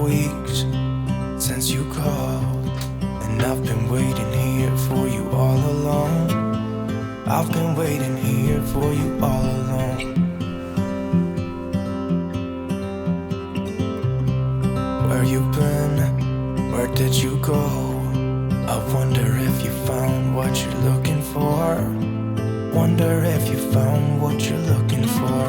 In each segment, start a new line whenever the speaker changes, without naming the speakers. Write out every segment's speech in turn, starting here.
weeks since you called, and I've been waiting here for you all along. I've been waiting here for you all along. Where you been? Where did you go? I wonder if you found what you're looking for. Wonder if you found what you're looking for.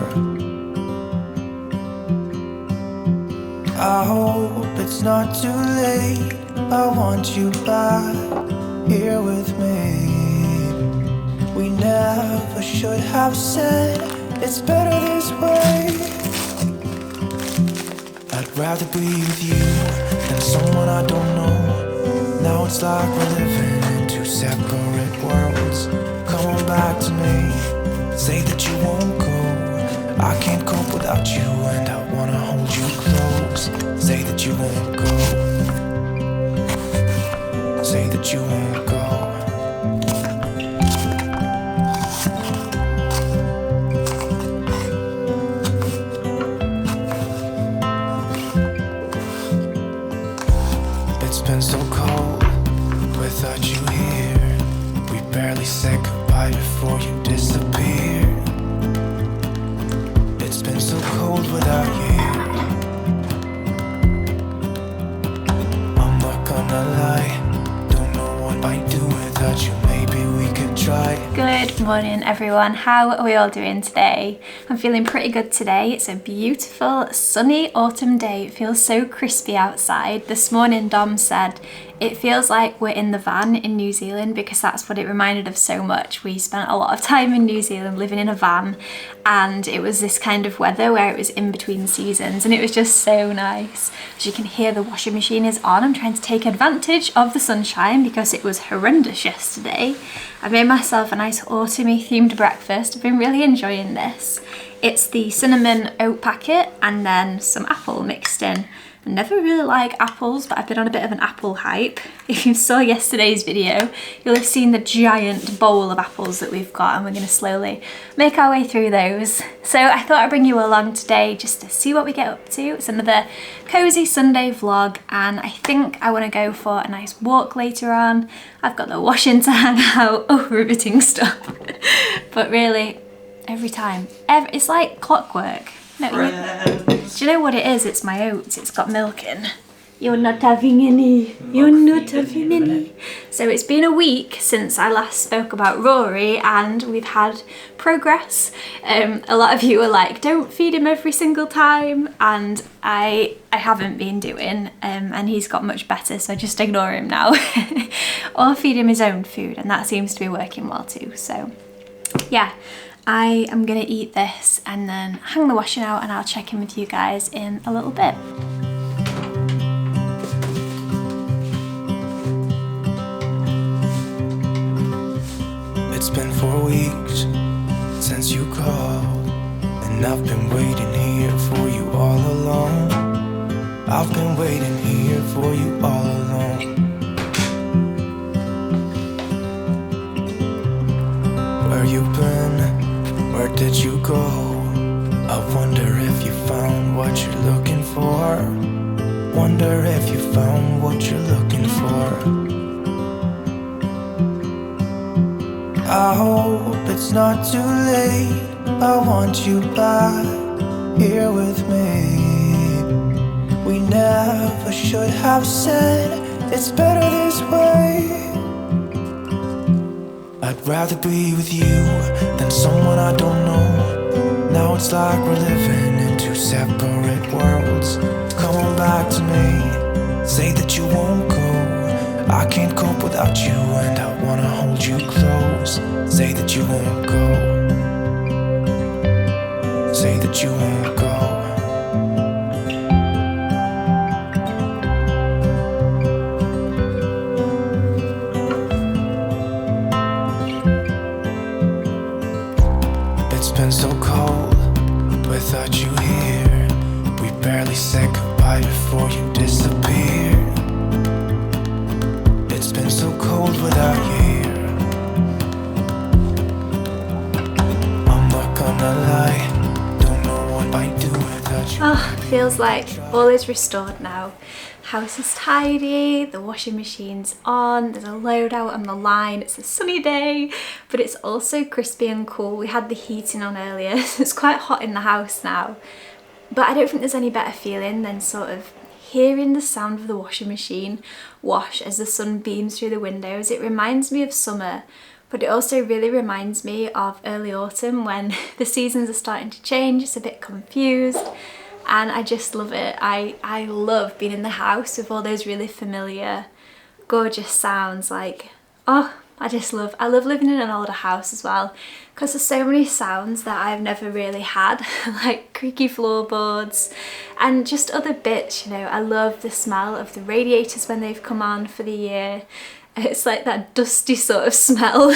I hope it's not too late. I want you back here with me. We never should have said it's better this way. I'd rather be with you than someone I don't know. Now it's like we're living in two separate worlds. Come on back to me, say that you won't go. I can't cope without you and I wanna hold you close. Say that you won't go. Say that you won't go. It's been so cold without you here. We barely said goodbye before you disappeared. It's been so cold without you here. I'm not gonna lie, don't know what I'd do without you. Maybe we could try.
Good morning everyone, how are we all doing today? I'm feeling pretty good today. It's a beautiful sunny autumn day. It feels so crispy outside. This morning Dom said it feels like we're in the van in New Zealand because that's what it reminded of so much. We spent a lot of time in New Zealand living in a van and it was this kind of weather where it was in between seasons and it was just so nice. As you can hear, the washing machine is on. I'm trying to take advantage of the sunshine because it was horrendous yesterday. I made myself a nice autumny themed breakfast. I've been really enjoying this. It's the cinnamon oat packet and then some apple mixed in. I never really like apples, but I've been on a bit of an apple hype. If you saw yesterday's video, you'll have seen the giant bowl of apples that we've got and we're gonna slowly make our way through those. So I thought I'd bring you along today just to see what we get up to. It's another cozy Sunday vlog and I think I wanna go for a nice walk later on. I've got the washing to hang out, oh, riveting stuff. But really, every time, it's like clockwork. No, do you know what it is? It's my oats. It's got milk in. You're not having any. You're not having any. So it's been a week since I last spoke about Rory and we've had progress. A lot of you were like, don't feed him every single time. And I haven't been doing and he's got much better, so just ignore him now. Or feed him his own food and that seems to be working well too. So yeah. I am gonna eat this and then hang the washing out and I'll check in with you guys in a little bit.
It's been 4 weeks since you called, and I've been waiting here for you all along. I've been waiting here for you all along. Where you been? Where did you go? I wonder if you found what you're looking for. Wonder if you found what you're looking for. I hope it's not too late. I want you back here with me. We never should have said it's better this way. I'd rather be with you than someone I don't know. Now it's like we're living in two separate worlds. Come on back to me, say that you won't go. I can't cope without you and I wanna hold you close. Say that you won't go. Say that you won't go. It's been so cold without you here. We barely said goodbye before you disappeared. It's been so cold without you here. I'm not gonna lie, don't know what I'd do without you.
Oh, feels like all is restored now. House is tidy, the washing machine's on, there's a load out on the line, it's a sunny day, but it's also crispy and cool. We had the heating on earlier, so it's quite hot in the house now. But I don't think there's any better feeling than sort of hearing the sound of the washing machine wash as the sun beams through the windows. It reminds me of summer, but it also really reminds me of early autumn when the seasons are starting to change, it's a bit confused. And I just love it. I love being in the house with all those really familiar, gorgeous sounds. Like, oh, I love living in an older house as well, because there's so many sounds that I've never really had, like creaky floorboards and just other bits, you know. I love the smell of the radiators when they've come on for the year. It's like that dusty sort of smell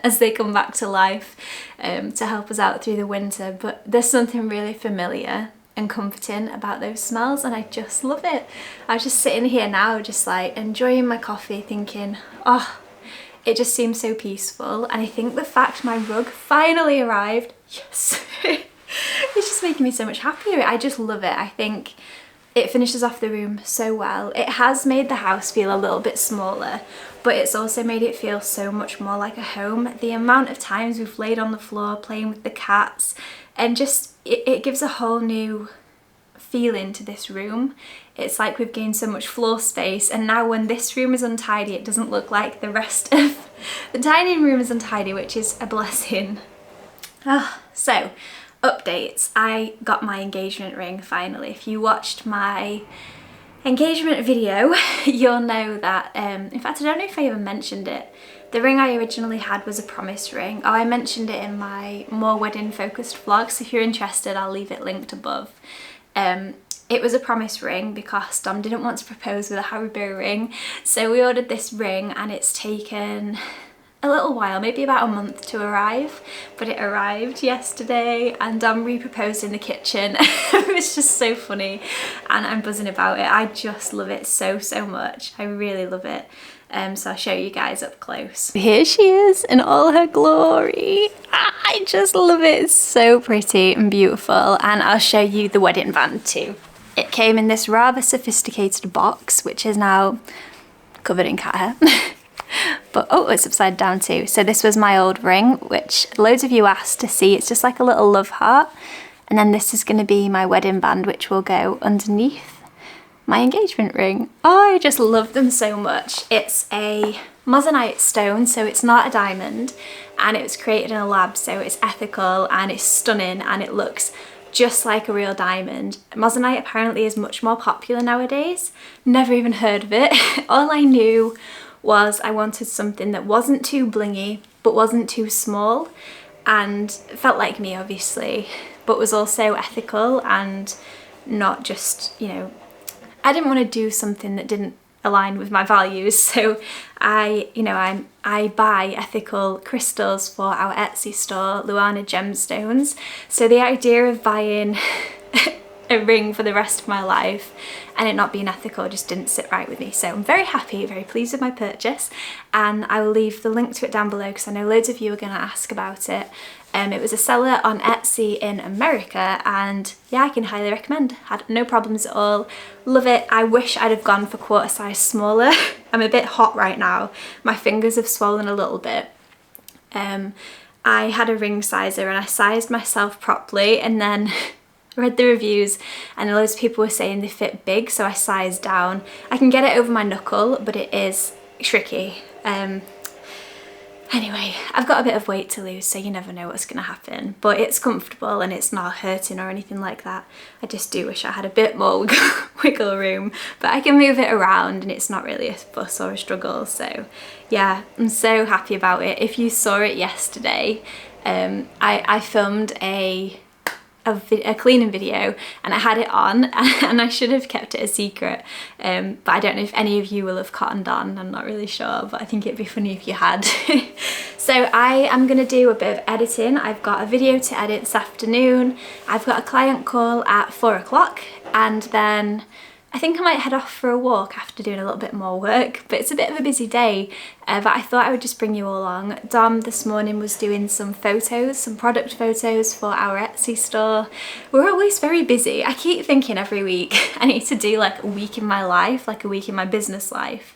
as they come back to life to help us out through the winter. But there's something really familiar and comforting about those smells, and I just love it. I was just sitting here now just like enjoying my coffee thinking, oh, it just seems so peaceful. And I think the fact my rug finally arrived, yes, it's just making me so much happier. I just love it. I think it finishes off the room so well. It has made the house feel a little bit smaller, but it's also made it feel so much more like a home. The amount of times we've laid on the floor playing with the cats, and just it gives a whole new feeling to this room. It's like we've gained so much floor space, and now when this room is untidy, it doesn't look like the rest of the dining room is untidy, which is a blessing. So updates. I got my engagement ring finally. If you watched my engagement video, you'll know that, in fact I don't know if I even mentioned it, the ring I originally had was a promise ring. Oh, I mentioned it in my more wedding focused vlog, so if you're interested I'll leave it linked above. It was a promise ring because Dom didn't want to propose with a Haribo ring, so we ordered this ring and it's taken a little while, maybe about a month to arrive, but it arrived yesterday and Dom re-proposed in the kitchen. It was just so funny and I'm buzzing about it. I just love it so much. I really love it. So I'll show you guys up close. Here she is in all her glory. I just love it. It's so pretty and beautiful, and I'll show you the wedding band too. It came in this rather sophisticated box, which is now covered in cat hair. But oh, it's upside down too. So this was my old ring, which loads of you asked to see. It's just like a little love heart. And then this is going to be my wedding band, which will go underneath my engagement ring. Oh, I just love them so much. It's a moissanite stone, so it's not a diamond, and it was created in a lab, so it's ethical and it's stunning and it looks just like a real diamond. Moissanite apparently is much more popular nowadays. Never even heard of it. All I knew was I wanted something that wasn't too blingy but wasn't too small and felt like me obviously, but was also ethical and not just, you know, I didn't want to do something that didn't align with my values, so I buy ethical crystals for our Etsy store, Luana Gemstones. So the idea of buying a ring for the rest of my life and it not being ethical just didn't sit right with me. So I'm very happy, very pleased with my purchase, and I will leave the link to it down below because I know loads of you are going to ask about it. It was a seller on Etsy in America, and yeah, I can highly recommend. Had no problems at all. Love it. I wish I'd have gone for quarter size smaller. I'm a bit hot right now. My fingers have swollen a little bit. I had a ring sizer and I sized myself properly, and then read the reviews and loads of people were saying they fit big, so I sized down. I can get it over my knuckle, but it is tricky. Anyway, I've got a bit of weight to lose, so you never know what's going to happen, but it's comfortable and it's not hurting or anything like that. I just do wish I had a bit more wiggle room, but I can move it around and it's not really a fuss or a struggle. So yeah, I'm so happy about it. If you saw it yesterday, I filmed a cleaning video and I had it on and I should have kept it a secret, but I don't know if any of you will have cottoned on. I'm not really sure, but I think it'd be funny if you had. So I am going to do a bit of editing. I've got a video to edit this afternoon. I've got a client call at 4 o'clock, and then I think I might head off for a walk after doing a little bit more work, but it's a bit of a busy day, but I thought I would just bring you all along. Dom this morning was doing some photos, some product photos for our Etsy store. We're always very busy. I keep thinking every week I need to do like a week in my life, like a week in my business life,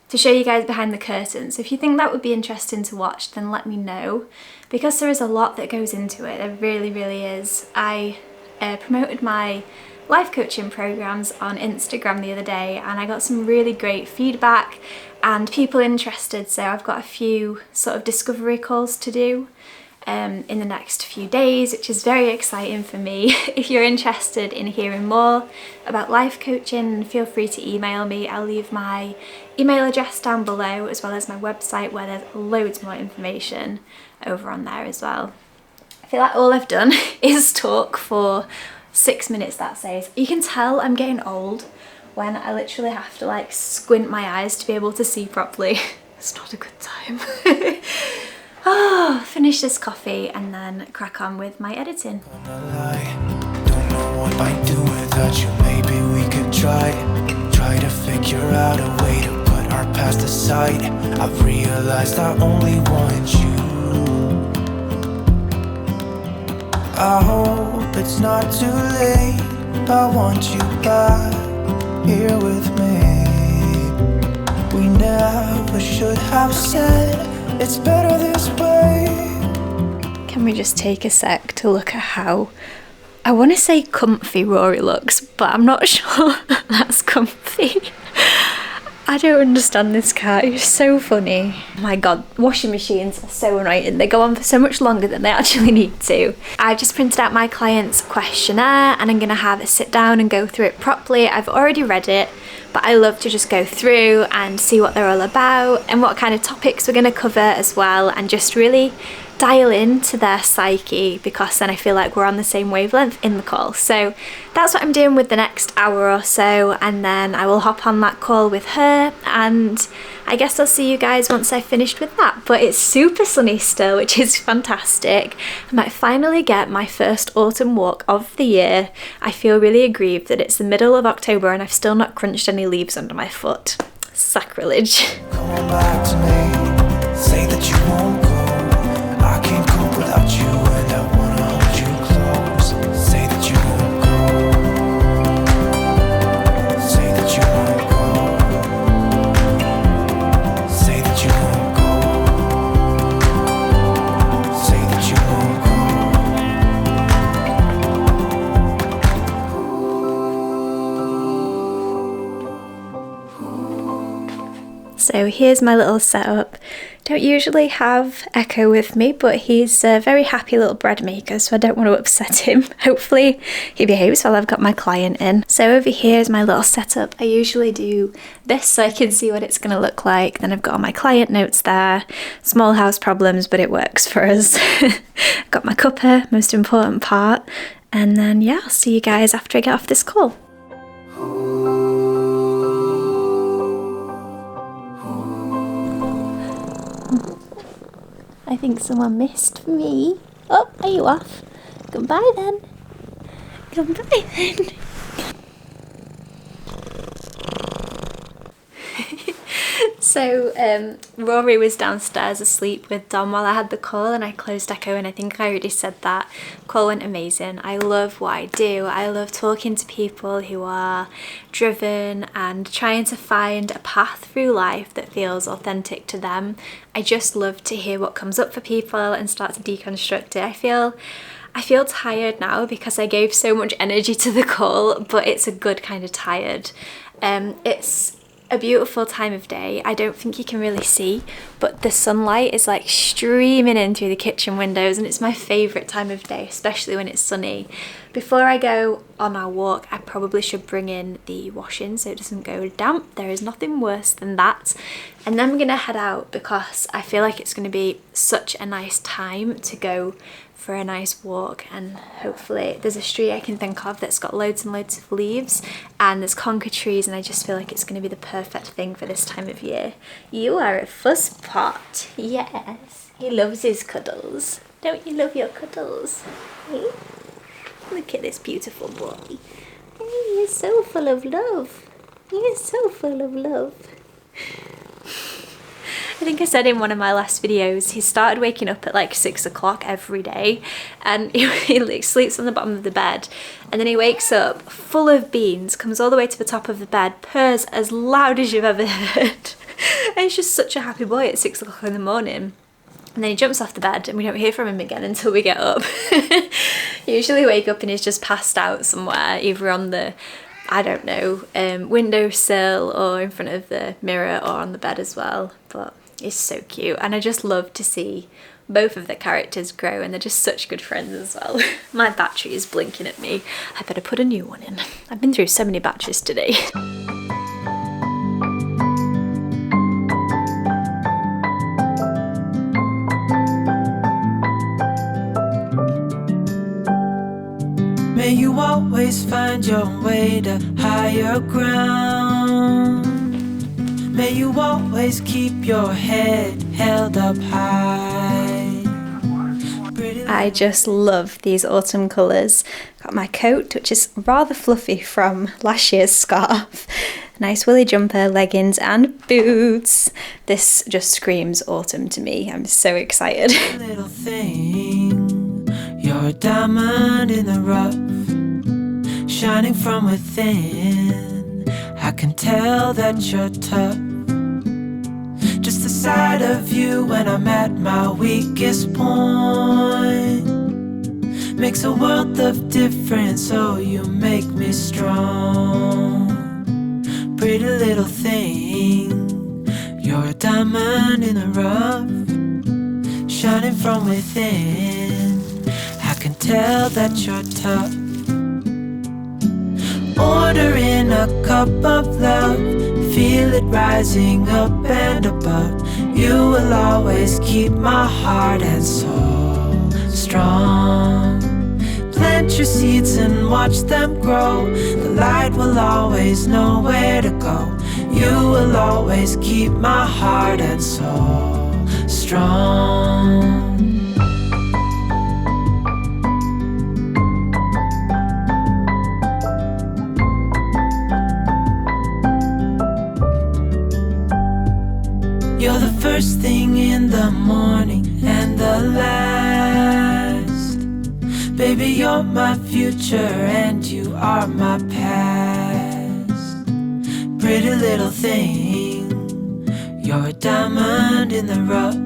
to show you guys behind the curtains. So if you think that would be interesting to watch, then let me know, because there is a lot that goes into it. There really, really is. I promoted my life coaching programs on Instagram the other day, and I got some really great feedback and people interested, so I've got a few sort of discovery calls to do in the next few days, which is very exciting for me. If you're interested in hearing more about life coaching, feel free to email me. I'll leave my email address down below, as well as my website, where there's loads more information over on there as well. I feel like all I've done is talk for 6 minutes, that says. You can tell I'm getting old when I literally have to like squint my eyes to be able to see properly. It's not a good time. Oh, finish this coffee and then crack on with my editing.
Don't know what I'd do without you. Maybe we could try to figure out a way to put our past aside. I've realized I only want you. I hope it's not too late. I want you back here with me. We never should have said it's better this way.
Can we just take a sec to look at how, I want to say comfy Rory looks, but I'm not sure that's comfy. I don't understand this cat, it's so funny. Oh my god, washing machines are so annoying. They go on for so much longer than they actually need to. I've just printed out my client's questionnaire and I'm going to have a sit down and go through it properly. I've already read it, but I love to just go through and see what they're all about and what kind of topics we're going to cover as well, and just really dial into their psyche, because then I feel like we're on the same wavelength in the call. So that's what I'm doing with the next hour or so, and then I will hop on that call with her, and I guess I'll see you guys once I've finished with that. But it's super sunny still, which is fantastic. I might finally get my first autumn walk of the year. I feel really aggrieved that it's the middle of October and I've still not crunched any leaves under my foot. Sacrilege.
Come on back to me. Say that you won't go. I can't cope without you, and I wanna hold you close. Say that you won't go. Say that you won't go. Say that you won't go. Say that you won't go.
So here's my little setup. Don't usually have Echo with me, but he's a very happy little bread maker, so I don't want to upset him. Hopefully he behaves while I've got my client in. So over here is my little setup. I usually do this so I can see what it's going to look like. Then I've got all my client notes there. Small house problems, but it works for us. Got my cuppa, most important part. And then yeah, I'll see you guys after I get off this call. I think someone missed me. Oh, are you off? Goodbye then. Goodbye then. So Rory was downstairs asleep with Dom while I had the call, and I closed Echo, and I think I already said that. Call went amazing. I love what I do. I love talking to people who are driven and trying to find a path through life that feels authentic to them. I just love to hear what comes up for people and start to deconstruct it. I feel tired now because I gave so much energy to the call, but it's a good kind of tired. It's a beautiful time of day. I don't think you can really see, but the sunlight is like streaming in through the kitchen windows, and it's my favourite time of day, especially when it's sunny. Before I go on our walk, I probably should bring in the washing so it doesn't go damp. There is nothing worse than that. And then I'm gonna head out because I feel like it's gonna be such a nice time to go for a nice walk, and hopefully there's a street I can think of that's got loads and loads of leaves, and there's conker trees, and I just feel like it's going to be the perfect thing for this time of year. You are a fusspot. Yes, he loves his cuddles. Don't you love your cuddles? Hey? Look at this beautiful boy. There is so full of love. He is so full of love. I think I said in one of my last videos, he started waking up at like 6 o'clock every day, and he like sleeps on the bottom of the bed, and then he wakes up full of beans, comes all the way to the top of the bed, purrs as loud as you've ever heard. And he's just such a happy boy at 6 o'clock in the morning. And then he jumps off the bed and we don't hear from him again until we get up. Usually wake up and he's just passed out somewhere, either on the, I don't know, windowsill or in front of the mirror or on the bed as well. But it's so cute, and I just love to see both of the characters grow, and they're just such good friends as well. My battery is blinking at me. I better put a new one in. I've been through so many batteries today.
May you always find your way to higher ground. May you always keep your head held up high.
I just love these autumn colours. Got my coat, which is rather fluffy from last year's scarf. Nice woolly jumper, leggings and boots. This just screams autumn to me. I'm so excited.
Little thing, you're a diamond in the rough, shining from within. I can tell that you're tough. Just the sight of you when I'm at my weakest point makes a world of difference. Oh, you make me strong. Pretty little thing, you're a diamond in the rough, shining from within. I can tell that you're tough. Ordering a cup of love, feel it rising up and above. You will always keep my heart and soul strong. Plant your seeds and watch them grow. The light will always know where to go. You will always keep my heart and soul strong. You're the first thing in the morning and the last. Baby, you're my future and you are my past. Pretty little thing, you're a diamond in the rough,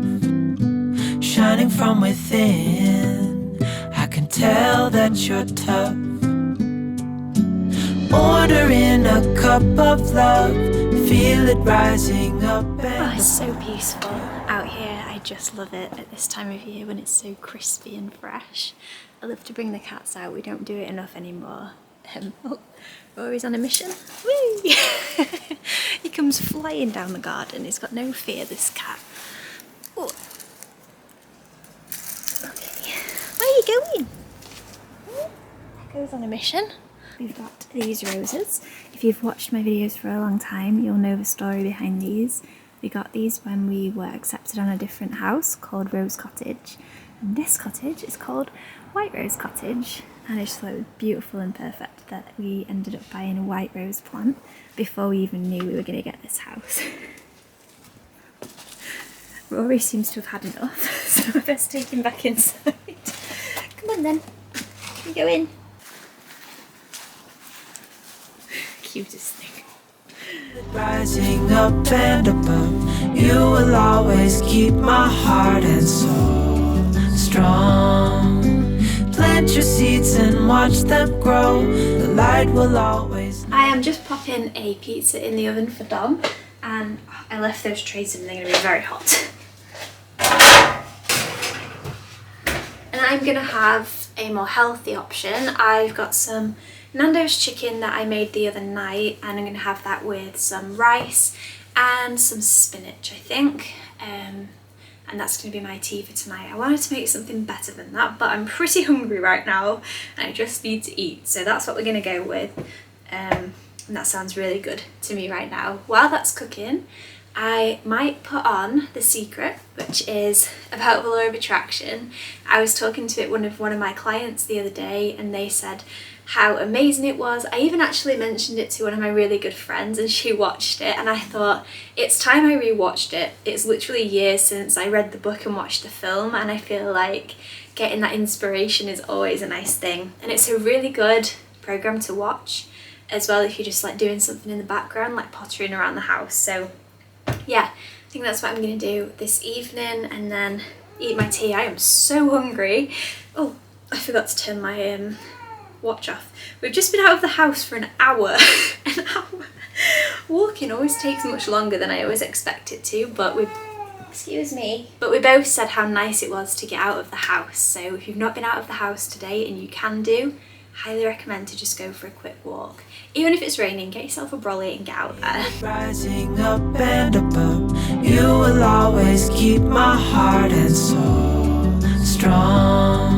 shining from within. I can tell that you're tough. Ordering a cup of love, feel it rising up and
Oh, it's so beautiful out here. I just love it at this time of year when it's so crispy and fresh. I love to bring the cats out. We don't do it enough anymore. Oh, Rory's on a mission. Whee! He comes flying down the garden. He's got no fear, this cat. Oh. Okay, where are you going? Echo's on a mission. We've got these roses. If you've watched my videos for a long time, you'll know the story behind these. We got these when we were accepted on a different house called Rose Cottage. And this cottage is called White Rose Cottage. And I just thought it was beautiful and perfect that we ended up buying a white rose plant before we even knew we were going to get this house. Rory seems to have had enough, so let's take him back inside. Come on then, you go in. Cutest thing.
rising up and above. You will always keep my heart and soul strong. Plant your seeds and watch them grow. The light will always.
I am just popping a pizza in the oven for Dom, and I left those trays in. They're going to be very hot. And I'm going to have a more healthy option. I've got some Nando's chicken that I made the other night, and I'm going to have that with some rice and some spinach, I think. And that's going to be my tea for tonight. I wanted to make something better than that, but I'm pretty hungry right now and I just need to eat. So that's what we're going to go with. And that sounds really good to me right now. While that's cooking, I might put on The Secret, which is about the law of attraction. I was talking to one of my clients the other day and they said how amazing it was. I even actually mentioned it to one of my really good friends and she watched it, and I thought it's time I rewatched it. It's literally years since I read the book and watched the film, and I feel like getting that inspiration is always a nice thing. And it's a really good program to watch as well if you're just like doing something in the background, like pottering around the house. So yeah, I think that's what I'm gonna do this evening, and then eat my tea. I am so hungry. Oh, I forgot to turn my watch off. We've just been out of the house for an hour. An hour. Walking always takes much longer than I always expect it to, but we both said how nice it was to get out of the house. So if you've not been out of the house today and you can do, highly recommend to just go for a quick walk. Even if it's raining, get yourself a brolly and get out there.
Rising up and above, you will always keep my heart and soul strong.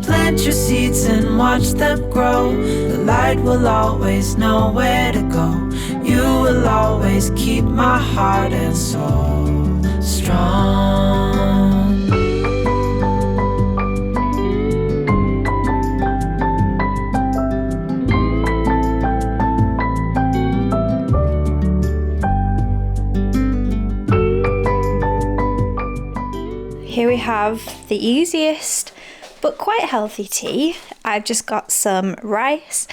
Plant your seeds and watch them grow. The light will always know where to go. You will always keep my heart and soul strong.
Here we have the easiest but quite healthy tea. I've just got some rice,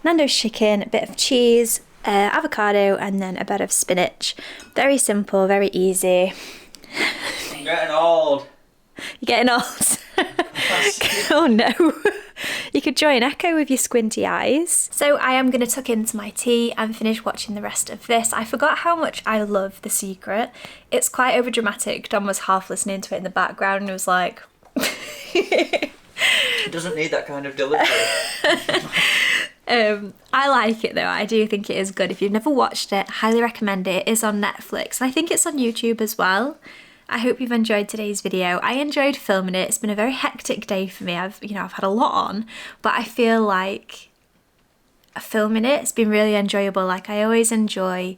Nando's chicken, a bit of cheese, avocado, and then a bit of spinach. Very simple, very easy.
I'm getting old.
You're getting old. Oh no. You could join Echo with your squinty eyes. So I am going to tuck into my tea and finish watching the rest of this. I forgot how much I love The Secret. It's quite overdramatic. Dom was half listening to it in the background and was like...
It doesn't need that kind of delivery.
I like it though. I do think it is good. If you've never watched it, highly recommend it. It is on Netflix and I think it's on YouTube as well. I hope you've enjoyed today's video. I enjoyed filming it. It's been a very hectic day for me. I've had a lot on, but I feel like filming it's been really enjoyable. Like I always enjoy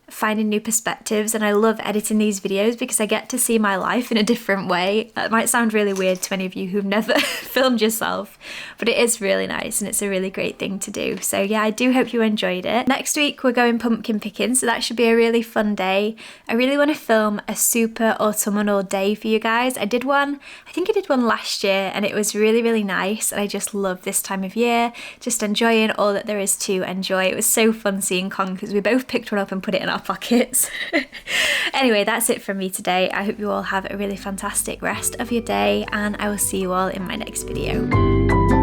finding new perspectives, and I love editing these videos because I get to see my life in a different way. That might sound really weird to any of you who've never filmed yourself, but it is really nice and it's a really great thing to do. So yeah, I do hope you enjoyed it. Next week we're going pumpkin picking, so that should be a really fun day. I really want to film a super autumnal day for you guys. I think I did one last year and it was really, really nice, and I just love this time of year, just enjoying all that there is to enjoy. It was so fun seeing Con because we both picked one up and put it in our pockets. Anyway, that's it from me today. I hope you all have a really fantastic rest of your day, and I will see you all in my next video.